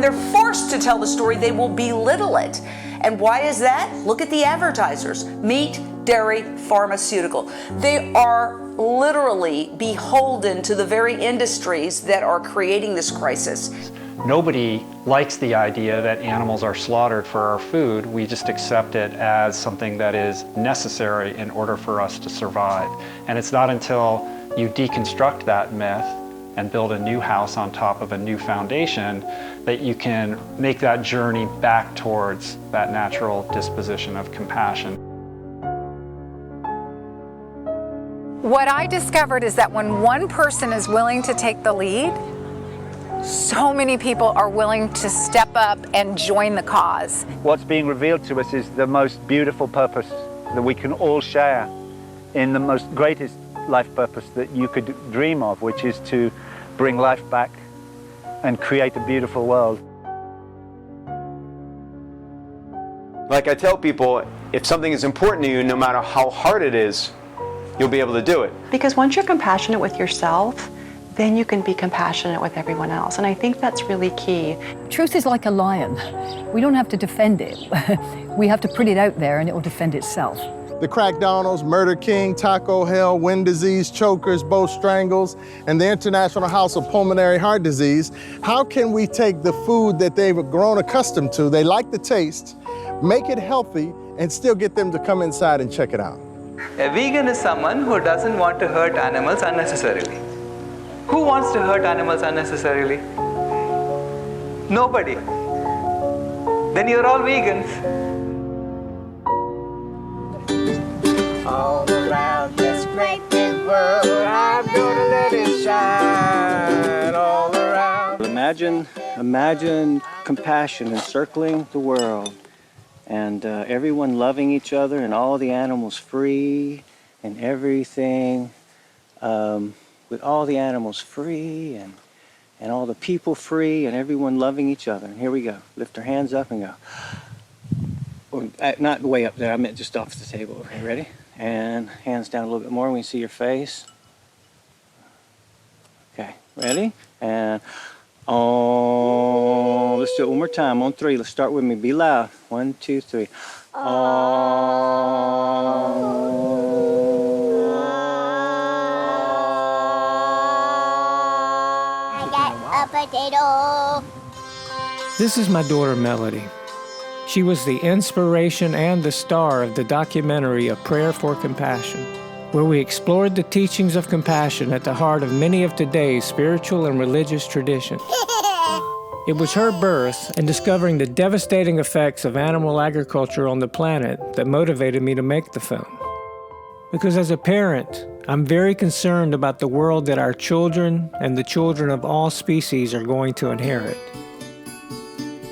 when they're forced to tell the story, they will belittle it. And why is that? Look at the advertisers. Meat, dairy, pharmaceutical. They are literally beholden to the very industries that are creating this crisis. Nobody likes the idea that animals are slaughtered for our food. We just accept it as something that is necessary in order for us to survive. And it's not until you deconstruct that myth and build a new house on top of a new foundation that you can make that journey back towards that natural disposition of compassion. What I discovered is that when one person is willing to take the lead, so many people are willing to step up and join the cause. What's being revealed to us is the most beautiful purpose that we can all share in the most greatest life purpose that you could dream of, which is to bring life back and create a beautiful world. Like I tell people, if something is important to you, no matter how hard it is, you'll be able to do it. Because once you're compassionate with yourself, then you can be compassionate with everyone else. And I think that's really key. Truth is like a lion. We don't have to defend it. We have to put it out there and it will defend itself. The Crackdownals, Murder King, Taco Hell, Wind Disease, Chokers, Bow Strangles, and the International House of Pulmonary Heart Disease. How can we take the food that they've grown accustomed to, they like the taste, make it healthy, and still get them to come inside and check it out? A vegan is someone who doesn't want to hurt animals unnecessarily. Who wants to hurt animals unnecessarily? Nobody. Then you're all vegans. All around this great big world, I'm gonna let it shine all around. Imagine compassion encircling the world, and everyone loving each other, and all the animals free, and everything, with all the animals free, and all the people free, and everyone loving each other. And here we go. Lift our hands up and go. Or, not way up there, I meant just off the table. Okay, ready? And hands down a little bit more. We can see your face. Okay, ready? And oh, let's do it one more time. On three. Let's start with me. Be loud. 1, 2, 3. Oh. I got a potato. This is my daughter, Melody. She was the inspiration and the star of the documentary A Prayer for Compassion, where we explored the teachings of compassion at the heart of many of today's spiritual and religious traditions. It was her birth and discovering the devastating effects of animal agriculture on the planet that motivated me to make the film. Because as a parent, I'm very concerned about the world that our children and the children of all species are going to inherit.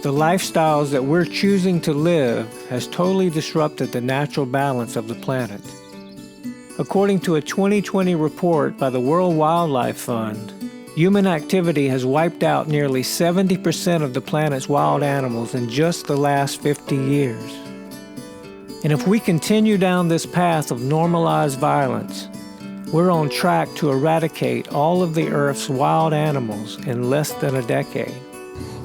The lifestyles that we're choosing to live has totally disrupted the natural balance of the planet. According to a 2020 report by the World Wildlife Fund, human activity has wiped out nearly 70% of the planet's wild animals in just the last 50 years. And if we continue down this path of normalized violence, we're on track to eradicate all of the Earth's wild animals in less than a decade.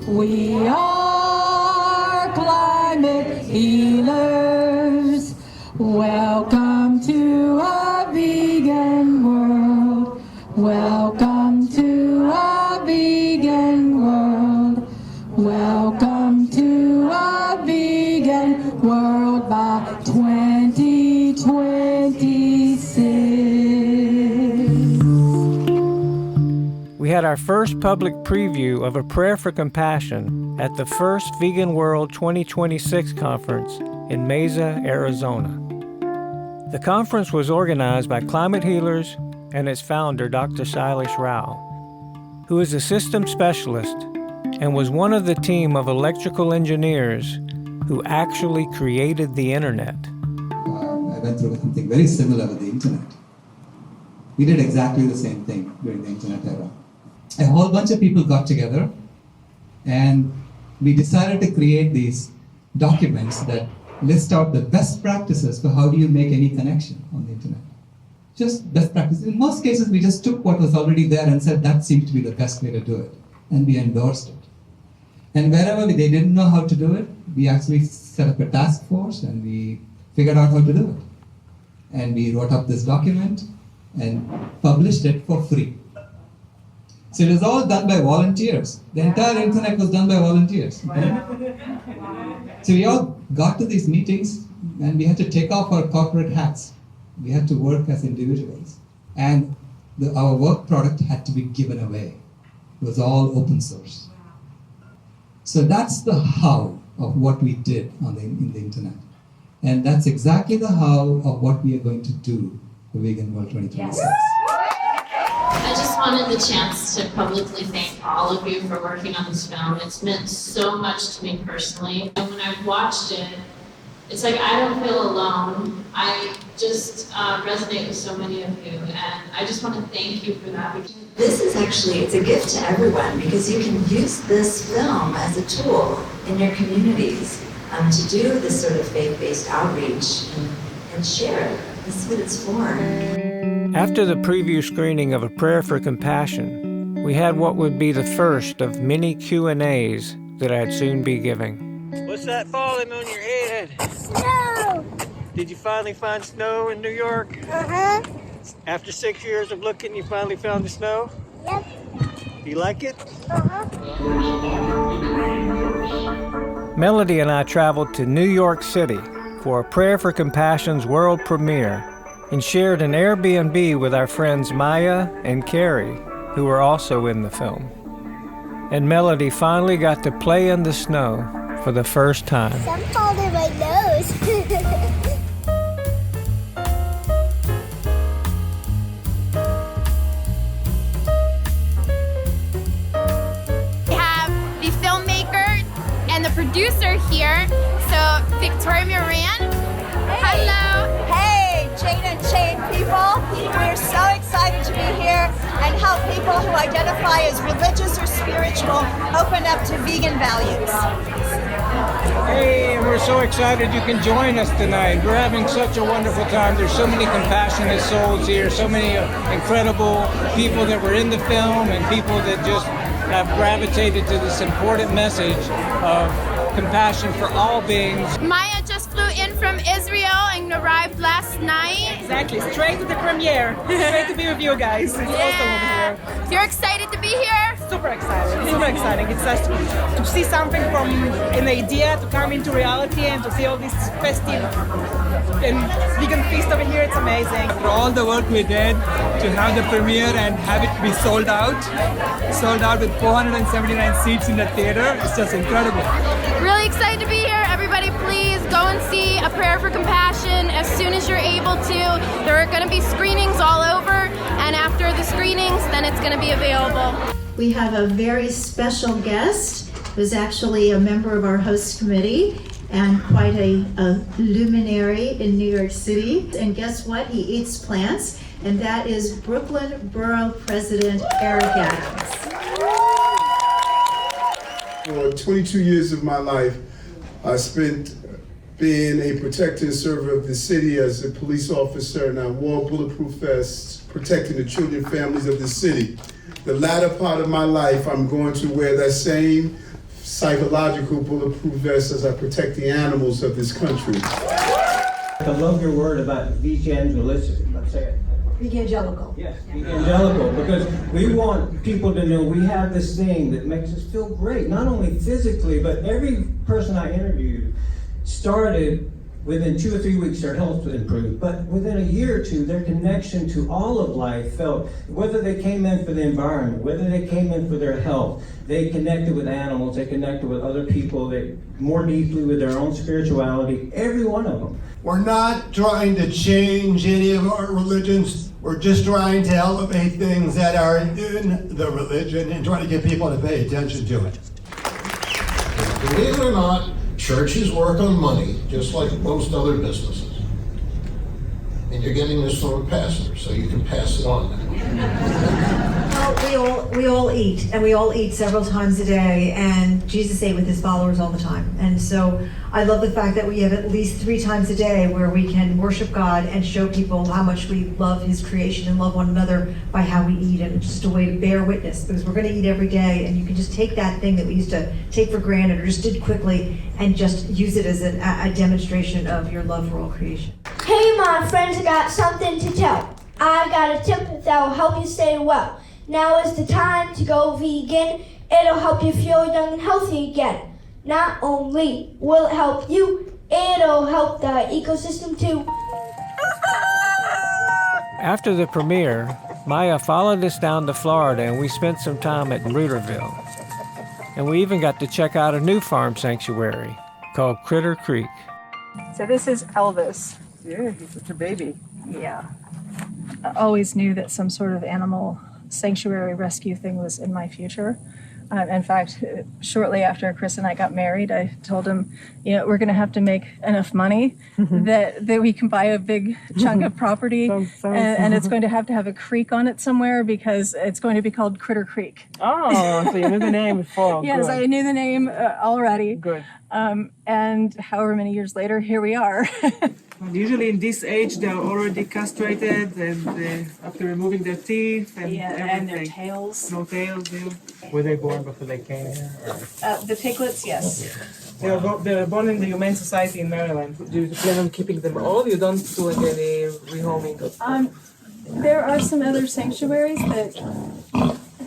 We are climate healers. Welcome to a vegan world. Welcome to a vegan world. Welcome to a vegan world by 2026. We had our first public preview of A Prayer for Compassion at the first Vegan World 2026 conference in Mesa, Arizona. The conference was organized by Climate Healers and its founder, Dr. Sailesh Rao, who is a system specialist and was one of the team of electrical engineers who actually created the internet. I went through something very similar with the internet. We did exactly the same thing during the internet era. A whole bunch of people got together and we decided to create these documents that list out the best practices for how do you make any connection on the internet. Just best practices. In most cases, we just took what was already there and said that seemed to be the best way to do it. And we endorsed it. And wherever they didn't know how to do it, we actually set up a task force and we figured out how to do it. And we wrote up this document and published it for free. So it was all done by volunteers. The entire internet was done by volunteers. So we all got to these meetings and we had to take off our corporate hats. We had to work as individuals. And our work product had to be given away. It was all open source. So that's the how of what we did in the internet. And that's exactly the how of what we are going to do for Vegan World 2026. Yes. I just wanted the chance to publicly thank all of you for working on this film. It's meant so much to me personally. And when I've watched it, it's like I don't feel alone. I just resonate with so many of you, and I just want to thank you for that. This is actually, it's a gift to everyone because you can use this film as a tool in your communities to do this sort of faith-based outreach and share it. This is what it's for. After the preview screening of A Prayer for Compassion, we had what would be the first of many Q&As that I'd soon be giving. What's that falling on your head? Snow! Did you finally find snow in New York? Uh-huh. After 6 years of looking, you finally found the snow? Yep. You like it? Uh-huh. Melody and I traveled to New York City for A Prayer for Compassion's world premiere and shared an Airbnb with our friends Maya and Carrie, who were also in the film. And Melody finally got to play in the snow for the first time. Some called it my nose. We have the filmmaker and the producer here. So Victoria Moran. Hello. Hey, Jane and Jane people. We're so excited to be here and help people who identify as religious or spiritual open up to vegan values. Hey, we're so excited you can join us tonight. We're having such a wonderful time. There's so many compassionate souls here, so many incredible people that were in the film and people that just have gravitated to this important message of compassion for all beings. Maya just flew in from Israel and arrived last night. Exactly, straight to the premiere. Great to be with you guys. It's awesome over here. You're excited to be here? Super excited. Super exciting. It's just to see something from an idea to come into reality and to see all this festive and vegan feast over here. It's amazing. For all the work we did to have the premiere and have it be sold out with 479 seats in the theater, it's just incredible. Really excited to be here. Everybody, please go and see A Prayer for Compassion as soon as you're able to. There are going to be screenings all over, and after the screenings, then it's going to be available. We have a very special guest who's actually a member of our host committee and quite a luminary in New York City. And guess what? He eats plants, and that is Brooklyn Borough President Eric Adams. For 22 years of my life, I spent being a protector and server of the city as a police officer, and I wore bulletproof vests protecting the children and families of the city. The latter part of my life, I'm going to wear that same psychological bulletproof vest as I protect the animals of this country. I love your word about evangelicity. Let's say it. Evangelical. Yes, evangelical, because we want people to know we have this thing that makes us feel great, not only physically, but every person I interviewed started within 2 or 3 weeks their health improved, but within a year or two their connection to all of life felt, whether they came in for the environment, whether they came in for their health, they connected with animals, they connected with other people, they more deeply with their own spirituality, every one of them. We're not trying to change any of our religions. We're just trying to elevate things that are in the religion and trying to get people to pay attention to it. Believe it or not, churches work on money just like most other businesses. And you're getting this from a pastor, so you can pass it on now. Well, we all eat, and we all eat several times a day, and Jesus ate with his followers all the time. And so I love the fact that we have at least 3 times a day where we can worship God and show people how much we love his creation and love one another by how we eat, and it's just a way to bear witness, because we're going to eat every day, and you can just take that thing that we used to take for granted or just did quickly and just use it as a demonstration of your love for all creation. Hey, my friends, I got something to tell. I got a tip that will help you stay well. Now is the time to go vegan. It'll help you feel young and healthy again. Not only will it help you, it'll help the ecosystem too. After the premiere, Maya followed us down to Florida and we spent some time at Ruderville. And we even got to check out a new farm sanctuary called Critter Creek. So this is Elvis. Yeah, he's such a baby. Yeah. I always knew that some sort of animal sanctuary rescue thing was in my future. In fact, shortly after Chris and I got married, I told him, we're going to have to make enough money that we can buy a big chunk of property, and it's going to have a creek on it somewhere, because it's going to be called Critter Creek. Oh, so you knew the name before. Yes, Good. I knew the name already. Good. And however many years later, here we are. Usually in this age, they're already castrated, and after removing their teeth and everything. And their tails. No tails, Were they born before they came here? The piglets, yes. They were born in the Humane Society in Maryland. Do you plan on keeping them all? You don't do any rehoming? There are some other sanctuaries that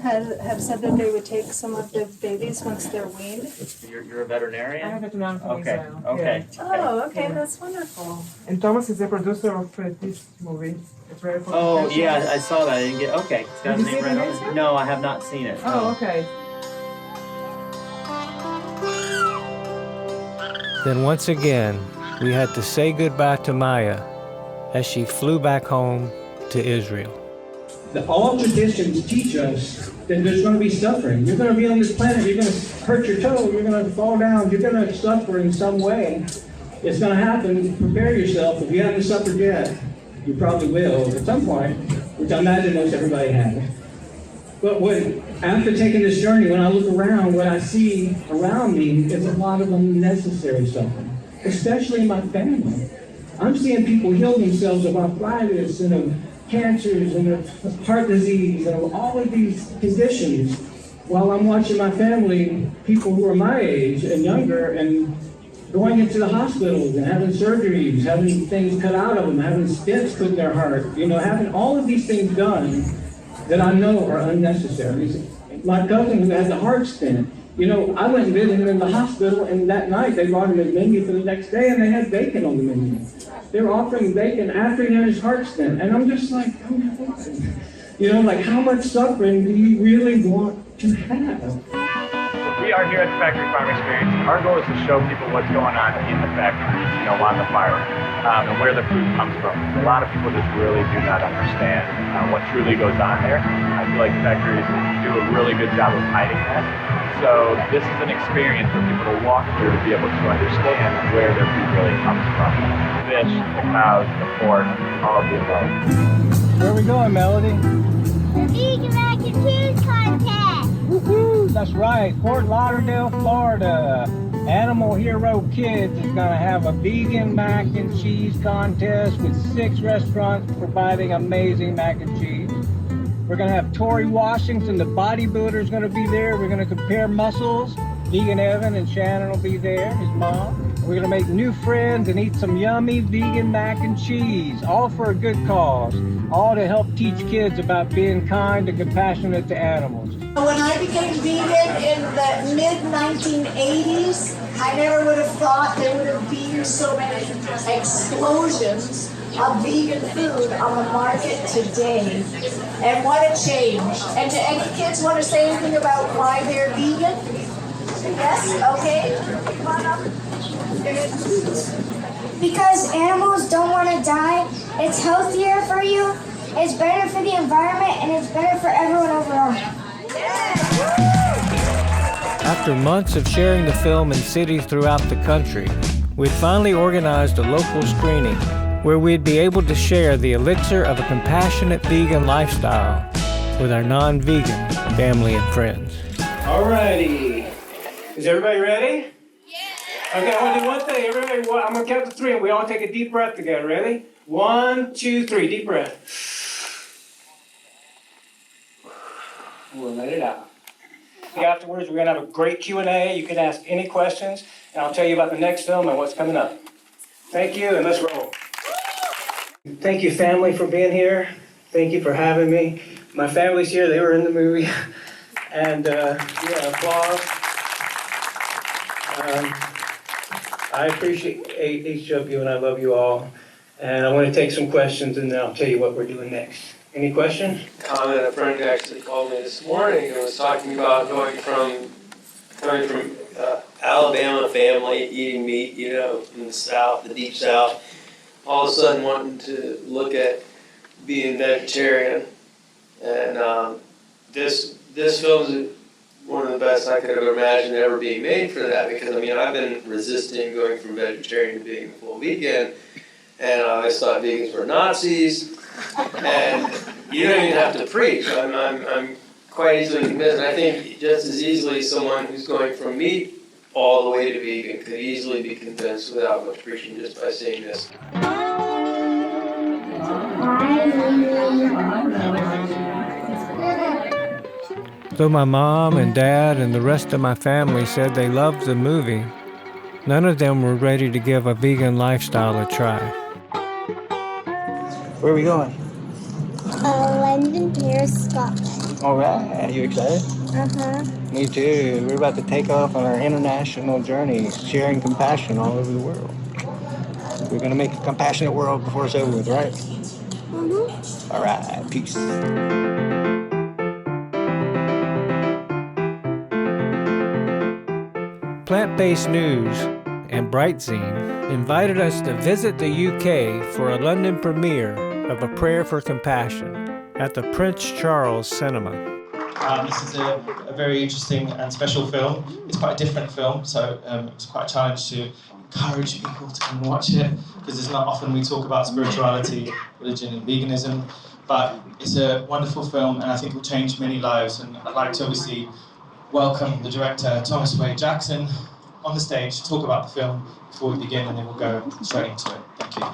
have said that they would take some of the babies once they're weaned. You're a veterinarian? I'm a veterinarian from Israel. Okay. Oh, okay, that's wonderful. And Thomas is the producer of this movie. It's very Oh, yeah, I saw that. I didn't get. Okay. It's got Did his you name see right the on name? it. No, I have not seen it. Oh, okay. Then once again, we had to say goodbye to Maya as she flew back home to Israel. All traditions teach us that there's going to be suffering. You're going to be on this planet, you're going to hurt your toe, you're going to fall down, you're going to suffer in some way. It's going to happen. Prepare yourself. If you haven't suffered yet, you probably will at some point, which I imagine most everybody has. But after taking this journey, when I look around, what I see around me is a lot of unnecessary suffering, especially in my family. I'm seeing people heal themselves of arthritis and of cancers and of heart disease and of all of these conditions, while I'm watching my family, people who are my age and younger, and going into the hospitals and having surgeries, having things cut out of them, having stents put in their heart, having all of these things done that I know are unnecessary. My cousin who has a heart stent, I went and visited him in the hospital, and that night they brought him his menu for the next day, and they had bacon on the menu. They were offering bacon after he had his heart stent, and I'm just like, oh my God. How much suffering do you really want to have? We are here at the Factory Farm Experience. Our goal is to show people what's going on in the factories, on the farm, and where the food comes from. A lot of people just really do not understand what truly goes on there. I feel like factories do a really good job of hiding that. So this is an experience for people to walk through to be able to understand where their food really comes from. The fish, the cows, the pork, all of the above. Where are we going, Melody? The vegan mac and cheese contest. Woohoo! That's right, Fort Lauderdale, Florida. Animal Hero Kids is going to have a vegan mac and cheese contest with 6 restaurants providing amazing mac and cheese. We're going to have Tori Washington, the bodybuilder, is going to be there. We're going to compare muscles. Deegan Evan and Shannon will be there, his mom. We're going to make new friends and eat some yummy vegan mac and cheese, all for a good cause, all to help teach kids about being kind and compassionate to animals. When I became vegan in the mid-1980s, I never would have thought there would have been so many explosions of vegan food on the market today. And what a change. And do any kids want to say anything about why they're vegan? Yes? Okay. Come on up. Because animals don't want to die, it's healthier for you, it's better for the environment, and it's better for everyone overall. After months of sharing the film in cities throughout the country, we'd finally organized a local screening where we'd be able to share the elixir of a compassionate vegan lifestyle with our non-vegan family and friends. Alrighty. Is everybody ready? Yeah. Okay, I want to do one thing. Everybody, I'm going to count to 3 and we all take a deep breath together. Ready? 1, 2, 3. Deep breath. We'll let it out. Afterwards, we're going to have a great Q&A. You can ask any questions, and I'll tell you about the next film and what's coming up. Thank you, and let's roll. Thank you, family, for being here. Thank you for having me. My family's here. They were in the movie. And, applause. I appreciate each of you, and I love you all. And I want to take some questions, and then I'll tell you what we're doing next. Any questions? Comment, a friend actually called me this morning and was talking about coming from Alabama family, eating meat, in the South, the deep South, all of a sudden wanting to look at being vegetarian. And this film is one of the best I could have imagined ever being made for that, because I've been resisting going from vegetarian to being full vegan, and I always thought vegans were Nazis. And you don't even have to preach. I'm quite easily convinced. And I think just as easily someone who's going from meat all the way to vegan could easily be convinced without much preaching just by seeing this. Though my mom and dad and the rest of my family said they loved the movie, none of them were ready to give a vegan lifestyle a try. Where are we going? London, Paris, Scotland. All right. Are you excited? Uh-huh. Me too. We're about to take off on our international journey, sharing compassion all over the world. We're going to make a compassionate world before it's over with, right? Mm-hmm. All right. Peace. Plant-Based News and Brightzine invited us to visit the UK for a London premiere of A Prayer for Compassion at the Prince Charles Cinema. This is a very interesting and special film. It's quite a different film, so it's quite a challenge to encourage people to come and watch it, because it's not often we talk about spirituality, religion and veganism, but it's a wonderful film and I think will change many lives. And I'd like to obviously welcome the director, Thomas Wade Jackson, on the stage to talk about the film before we begin, and then we'll go straight into it. Thank you.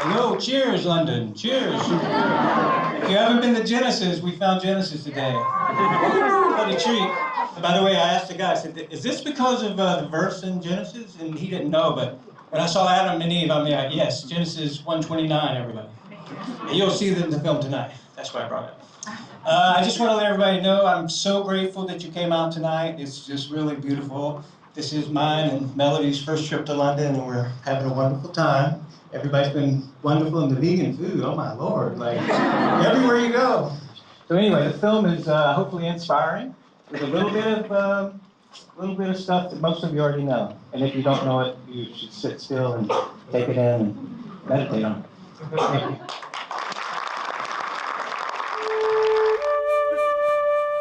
Hello, cheers, London, cheers. If you haven't been to Genesis, we found Genesis today. What a treat. By the way, I asked the guy, I said, is this because of the verse in Genesis? And he didn't know, but when I saw Adam and Eve, yes, Genesis 1:29, everybody. And you'll see that in the film tonight. That's why I brought it. I just want to let everybody know I'm so grateful that you came out tonight. It's just really beautiful. This is mine and Melody's first trip to London, and we're having a wonderful time. Everybody's been wonderful in the vegan food. Oh my Lord, like everywhere you go. So anyway, the film is hopefully inspiring with a little bit of stuff that most of you already know. And if you don't know it, you should sit still and take it in and meditate on it. Thank you.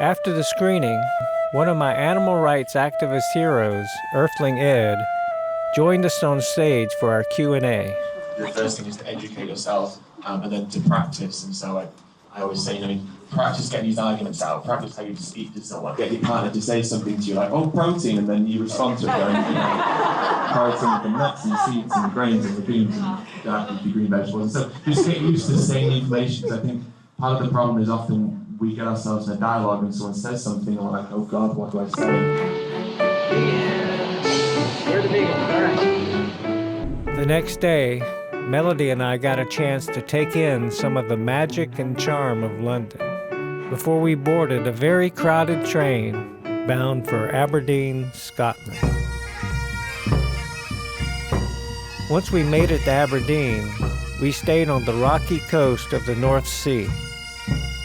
After the screening, one of my animal rights activist heroes, Earthling Ed, joined us on stage for our Q&A. The first thing is to educate yourself, and then to practice. And so I always say, practice getting these arguments out, practice how you speak to someone, get your partner to say something to you like, oh, protein, and then you respond to it going, protein with the nuts and seeds and grains and legumes and the green vegetables. And so just get used to saying information. I think part of the problem is often we get ourselves in a dialogue and someone says something and we're like, oh God, what do I say? We're the vegans, all right. The next day, Melody and I got a chance to take in some of the magic and charm of London before we boarded a very crowded train bound for Aberdeen, Scotland. Once we made it to Aberdeen, we stayed on the rocky coast of the North Sea,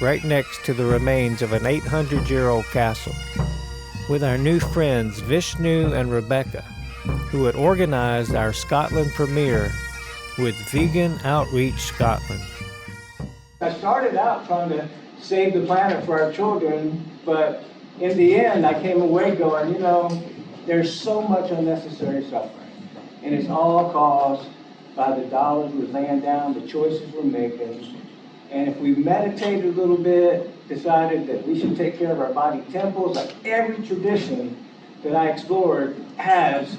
right next to the remains of an 800-year-old castle, with our new friends Vishnu and Rebecca, who had organized our Scotland premiere with Vegan Outreach Scotland. I started out trying to save the planet for our children, but in the end I came away going, there's so much unnecessary suffering, and it's all caused by the dollars we're laying down, the choices we're making, And if we meditated a little bit, decided that we should take care of our body temples, like every tradition that I explored has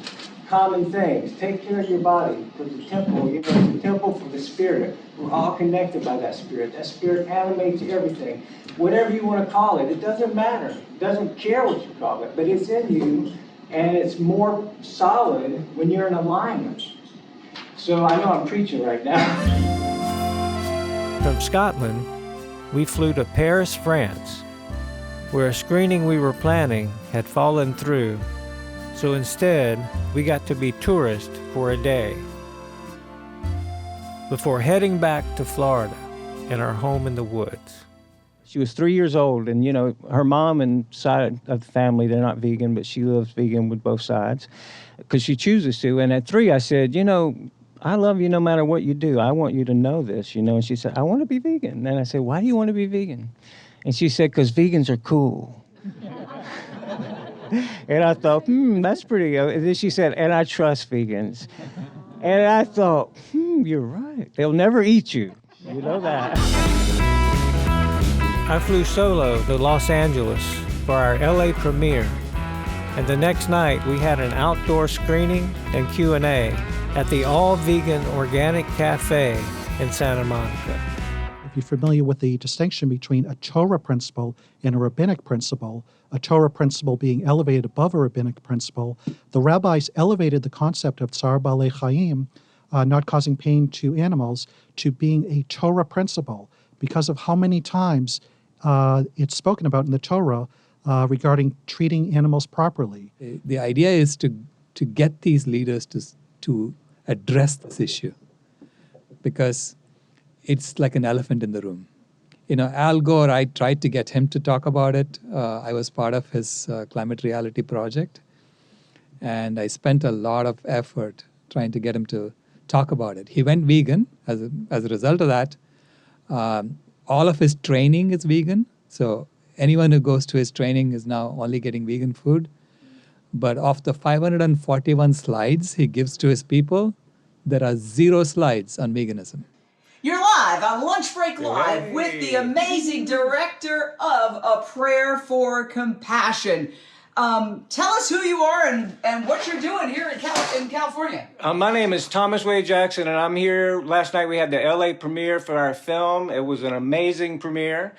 common things. Take care of your body, because the temple, it's a temple for the spirit. We're all connected by that spirit. That spirit animates everything. Whatever you want to call it, it doesn't matter. It doesn't care what you call it, but it's in you, and it's more solid when you're in alignment. So I know I'm preaching right now. From Scotland, we flew to Paris, France, where a screening we were planning had fallen through, so instead we got to be tourists for a day before heading back to Florida and our home in the woods. She was 3 years old, and her mom and side of the family, they're not vegan, but she lives vegan with both sides because she chooses to. And at 3, I said, I love you no matter what you do. I want you to know this, And she said, I want to be vegan. And I said, why do you want to be vegan? And she said, because vegans are cool. And I thought, that's pretty. And then she said, and I trust vegans. And I thought, you're right. They'll never eat you. You know that. I flew solo to Los Angeles for our LA premiere. And the next night, we had an outdoor screening and Q&A at the all-vegan organic cafe in Santa Monica. If you're familiar with the distinction between a Torah principle and a rabbinic principle, a Torah principle being elevated above a rabbinic principle, the rabbis elevated the concept of tsar balei chaim, not causing pain to animals, to being a Torah principle because of how many times it's spoken about in the Torah regarding treating animals properly. The idea is to get these leaders to address this issue because it's like an elephant in the room. Al Gore, I tried to get him to talk about it. I was part of his climate reality project, and I spent a lot of effort trying to get him to talk about it. He went vegan as a result of that. All of his training is vegan, so anyone who goes to his training is now only getting vegan food. But of the 541 slides he gives to his people, there are 0 slides on veganism. You're live on Lunch Break Live with the amazing director of A Prayer for Compassion. Tell us who you are and what you're doing here in California. My name is Thomas Wade Jackson, and I'm here. Last night we had the LA premiere for our film. It was an amazing premiere.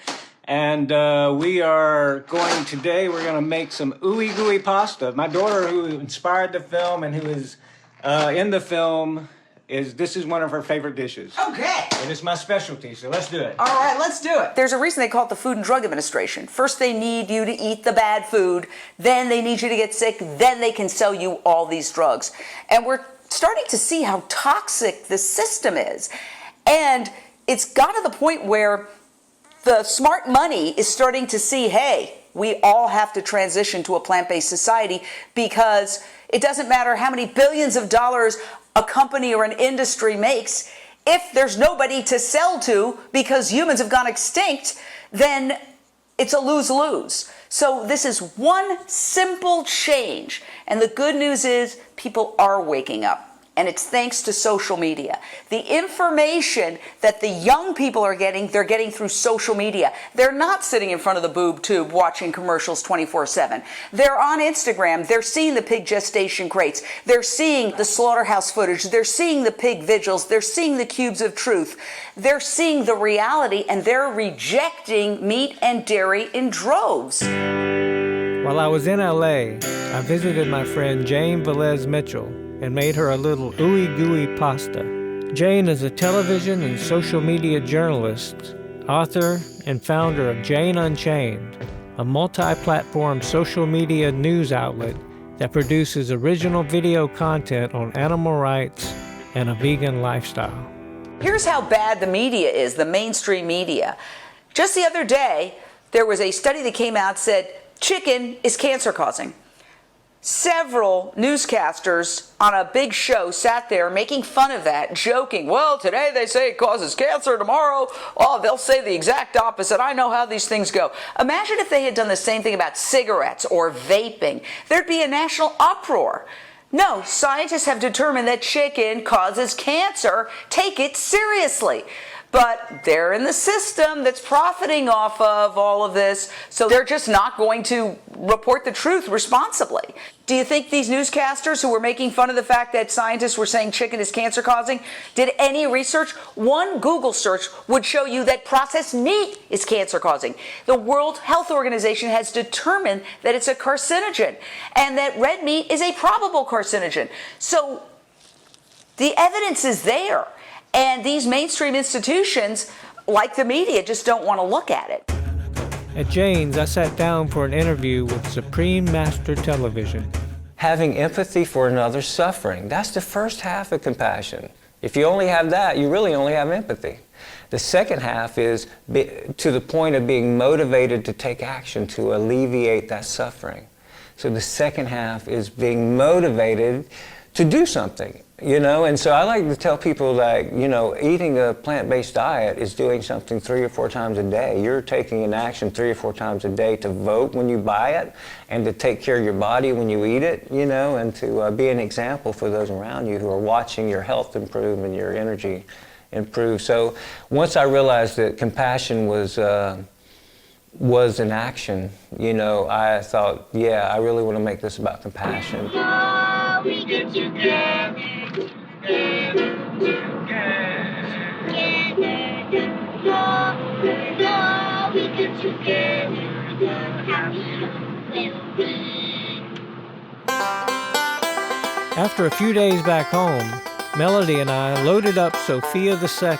And we're going to make some ooey gooey pasta. My daughter, who inspired the film and who is in the film, this is one of her favorite dishes. Okay. And it's my specialty, so let's do it. All right, let's do it. There's a reason they call it the Food and Drug Administration. First, they need you to eat the bad food. Then they need you to get sick. Then they can sell you all these drugs. And we're starting to see how toxic the system is. And it's got to the point where the smart money is starting to see, hey, we all have to transition to a plant-based society because it doesn't matter how many billions of dollars a company or an industry makes. If there's nobody to sell to because humans have gone extinct, then it's a lose-lose. So this is one simple change. And the good news is people are waking up. And it's thanks to social media. The information that the young people are getting, they're getting through social media. They're not sitting in front of the boob tube watching commercials 24/7. They're on Instagram. They're seeing the pig gestation crates. They're seeing the slaughterhouse footage. They're seeing the pig vigils. They're seeing the cubes of truth. They're seeing the reality, and they're rejecting meat and dairy in droves. While I was in LA, I visited my friend Jane Velez Mitchell and made her a little ooey gooey pasta. Jane is a television and social media journalist, author, and founder of Jane Unchained, a multi-platform social media news outlet that produces original video content on animal rights and a vegan lifestyle. Here's how bad the media is, the mainstream media. Just the other day, there was a study that came out that said chicken is cancer causing. Several newscasters on a big show sat there making fun of that, joking, well, today they say it causes cancer, tomorrow, they'll say the exact opposite. I know how these things go. Imagine if they had done the same thing about cigarettes or vaping. There'd be a national uproar. No, scientists have determined that chicken causes cancer. Take it seriously. but they're in the system that's profiting off of all of this, so they're just not going to report the truth responsibly. Do you think these newscasters who were making fun of the fact that scientists were saying chicken is cancer-causing did any research? One Google search would show you that processed meat is cancer-causing. The World Health Organization has determined that it's a carcinogen and that red meat is a probable carcinogen. So the evidence is there, and these mainstream institutions, like the media, just don't want to look at it. At Jane's, I sat down for an interview with Supreme Master Television. Having empathy for another's suffering, that's the first half of compassion. If you only have that, you really only have empathy. The second half is to the point of being motivated to take action to alleviate that suffering. So the second half is being motivated to do something, you know? And so I like to tell people that, you know, eating a plant-based diet is doing something 3 or 4 times a day. You're taking an action 3 or 4 times a day to vote when you buy it and to take care of your body when you eat it, you know, and to be an example for those around you who are watching your health improve and your energy improve. So once I realized that compassion was an action, you know, I thought, yeah, I really want to make this about compassion. We get together, we get together, After a few days back home, Melody and I loaded up Sophia II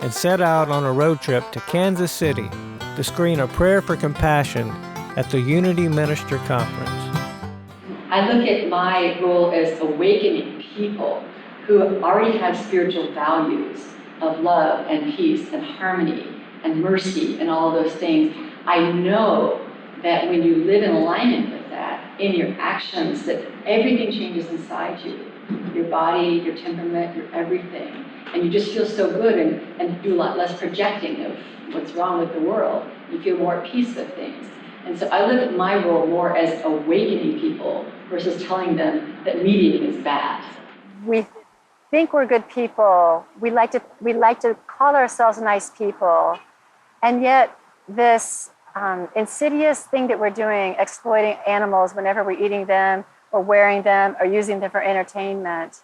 and set out on a road trip to Kansas City to screen A Prayer for Compassion at the Unity Minister Conference. I look at my role as awakening people who already have spiritual values of love and peace and harmony and mercy and all of those things. I know that when you live in alignment with that, in your actions, that everything changes inside you. Your body, your temperament, your everything. And you just feel so good and do a lot less projecting of what's wrong with the world. You feel more at peace with things. And so I look at my role more as awakening people versus telling them that mediating is bad. We think we're good people. We like to call ourselves nice people. And yet this insidious thing that we're doing, exploiting animals whenever we're eating them or wearing them or using them for entertainment,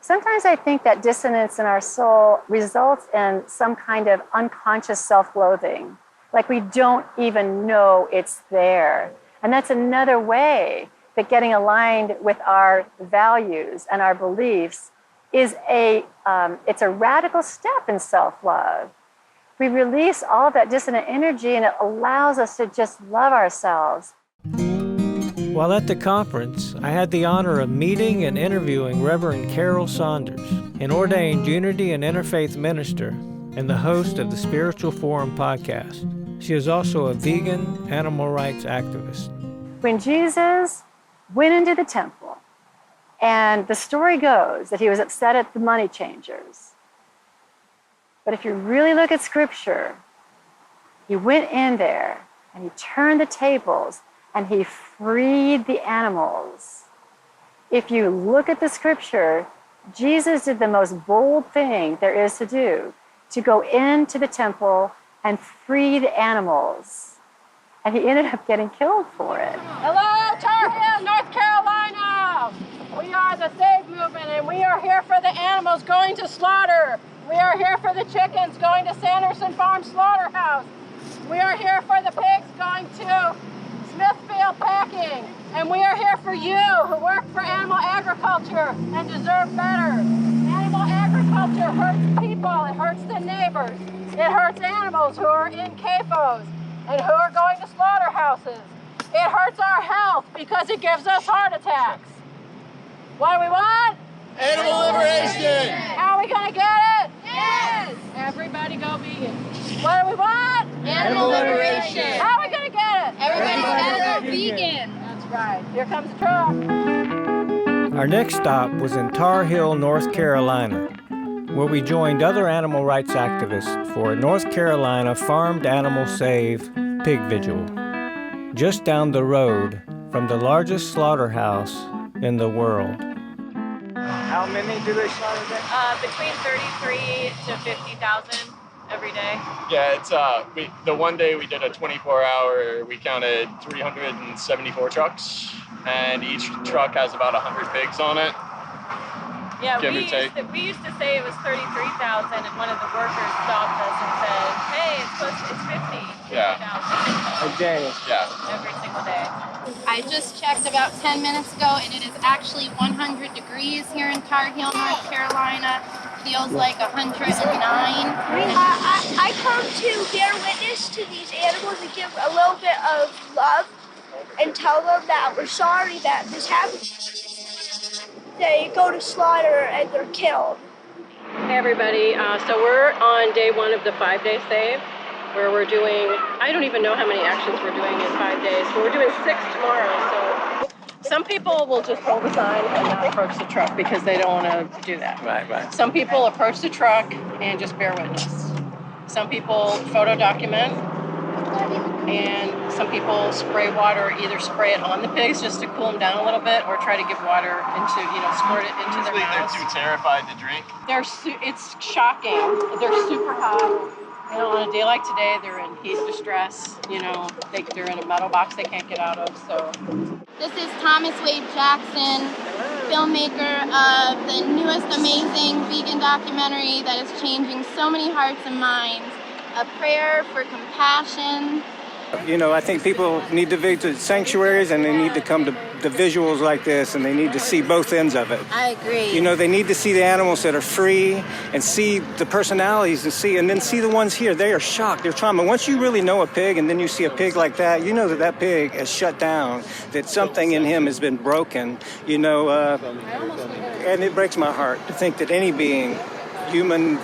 sometimes I think that dissonance in our soul results in some kind of unconscious self-loathing. Like we don't even know it's there. And that's another way that getting aligned with our values and our beliefs is it's a radical step in self-love. We release all of that dissonant energy and it allows us to just love ourselves. While at the conference, I had the honor of meeting and interviewing Rev Carol Saunders, an ordained Unity and Interfaith minister and the host of the Spiritual Forum podcast. She is also a vegan animal rights activist. When Jesus went into the temple, and the story goes that he was upset at the money changers. But if you really look at scripture, he went in there and he turned the tables and he freed the animals. If you look at the scripture, Jesus did the most bold thing there is to do, to go into the temple and free the animals. And he ended up getting killed for it. Hello, Tar Heel, North Carolina. We are the Save Movement, and we are here for the animals going to slaughter. We are here for the chickens going to Sanderson Farm Slaughterhouse. We are here for the pigs going to Smithfield Packing. And we are here for you who work for animal agriculture and deserve better. Animal agriculture hurts people, it hurts the neighbors. It hurts animals who are in CAFOs and who are going to slaughterhouses. It hurts our health because it gives us heart attacks. What do we want? Animal liberation! How are we going to get it? Yes! Everybody go vegan. What do we want? Animal liberation! How are we going to get it? Everybody's gotta go vegan. That's right. Here comes the truck. Our next stop was in Tar Heel, North Carolina, where we joined other animal rights activists for a North Carolina Farmed Animal Save Pig Vigil, just down the road from the largest slaughterhouse in the world. How many do they slaughter there? Between 33 to 50,000. every day? Yeah, it's the one day we did a 24-hour. We counted 374 trucks, and each truck has about 100 pigs on it. Yeah, give we or take. used to say it was 33,000, and one of the workers stopped us and said, "Hey, it's 50,000 A day. Yeah. every single day." I just checked about 10 minutes ago, and it is actually 100 degrees here in Tar Heel, North Carolina. Feels like 109. I come to bear witness to these animals and give a little bit of love and tell them that we're sorry that this happened. They go to slaughter and they're killed. Hey everybody, so we're on day 1 of the 5-day save, where we're doing, I don't even know how many actions we're doing in 5 days, but we're doing 6 tomorrow. So some people will just hold a sign and not approach the truck because they don't want to do that. Right. Some people approach the truck and just bear witness. Some people photo document, and some people spray water, either spray it on the pigs just to cool them down a little bit, or try to give water into, squirt it into their Usually mouths. they're too terrified to drink. It's shocking. They're super hot. On a day like today, they're in heat distress. They're in a metal box they can't get out of. So This is Thomas Wade Jackson, filmmaker of the newest amazing vegan documentary that is changing so many hearts and minds, A Prayer for Compassion. I think people need to visit sanctuaries, and they need to come to the visuals like this, and they need to see both ends of it. I agree. They need to see the animals that are free and see the personalities and then see the ones here. They are shocked. They're trauma. Once you really know a pig and then you see a pig like that, you know that pig has shut down, that something in him has been broken, and it breaks my heart to think that any being, human,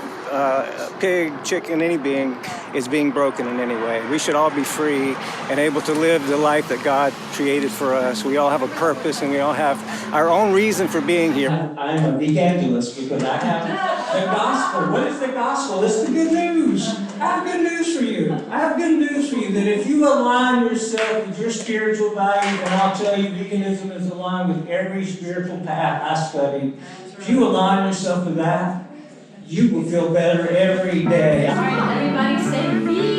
pig, chicken, any being is being broken in any way. We should all be free and able to live the life that God created for us. We all have a purpose, and we all have our own reason for being here. I'm a evangelist because I have the gospel. What is the gospel? It's the good news. I have good news for you. I have good news for you that if you align yourself with your spiritual values, and I'll tell you, veganism is aligned with every spiritual path I studied. If you align yourself with that, you will feel better every day. All right, everybody say vegan.